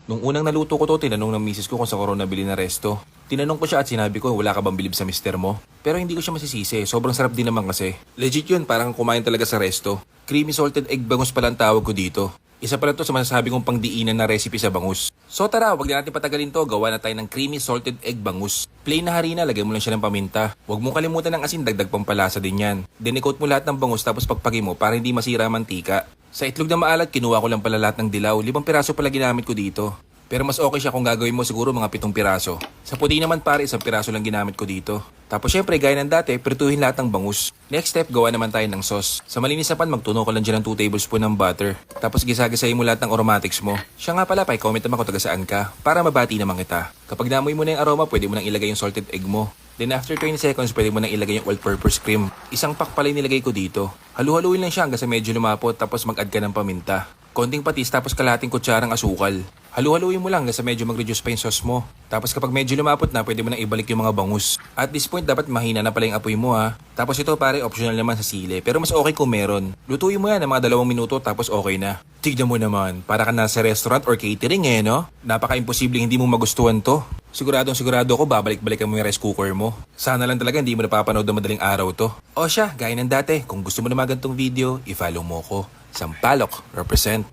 Nung unang naluto ko to, tinanong ng misis ko kung sa ko raw nabili na resto. Tinanong ko siya at sinabi ko, wala ka bang bilib sa mister mo? Pero hindi ko siya masisisi, sobrang sarap din naman kasi. Legit yun, parang kumain talaga sa resto. Creamy salted egg bangus pala ang tawag ko dito. Isa pala to sa masasabi kong pangdiinan na recipe sa bangus. So tara, wag na natin patagalin to, gawa na tayo ng creamy salted egg bangus. Plain na harina, lagay mo lang siya ng paminta. Huwag mong kalimutan ng asin, dagdag pampalasa din yan. Then i-coat mo lahat ng bangus tapos pagpagi mo para hindi masira ang mantika. Sa itlog na maalat, kinuha ko lang pala lahat ng dilaw. 5 piraso pala ginamit ko dito. Pero mas okay siya kung gagawin mo siguro mga 7 piraso. Sa puti naman pare, 1 piraso lang ginamit ko dito. Tapos syempre, gaya ng dati, prituhin lahat ng bangus. Next step, gawa naman tayo ng sauce. Sa malinis na pan, magtuno ka lang dyan ng 2 tablespoon ng butter. Tapos gisa-gisahin mo lahat ng aromatics mo. Siya nga pala, pa-comment naman kung taga saan ka, para mabati naman kita. Kapag namoy mo na yung aroma, pwede mo nang ilagay yung salted egg mo. Then after 20 seconds, pwede mo nang ilagay yung all-purpose cream. Isang pack pala yung nilagay ko dito. Halu-haluin lang siya hanggang sa medyo lumapot, tapos mag-add ka ng paminta. Konting patis tapos kalahating kutsarang asukal. Halu-haluin mo lang hanggang sa medyo mag-reduce pa yung sauce mo. Tapos kapag medyo lumapot na, pwede mo nang ibalik yung mga bangus. At this point, dapat mahina na pala yung apoy mo ha. Tapos ito pare, optional naman sa sili. Pero mas okay kung meron. Lutuin mo yan ng mga 2 minuto tapos okay na. Tignan mo naman, para ka nasa restaurant or catering no? Napaka-imposibleng hindi mo magustuhan to. Sigurado ako, babalik-balikan mo yung rice cooker mo. Sana lang talaga hindi mo napapanood na madaling araw to. O siya, gaya ng dati, kung gusto mo na magantong video, i-follow mo ko. Sampalok, represent.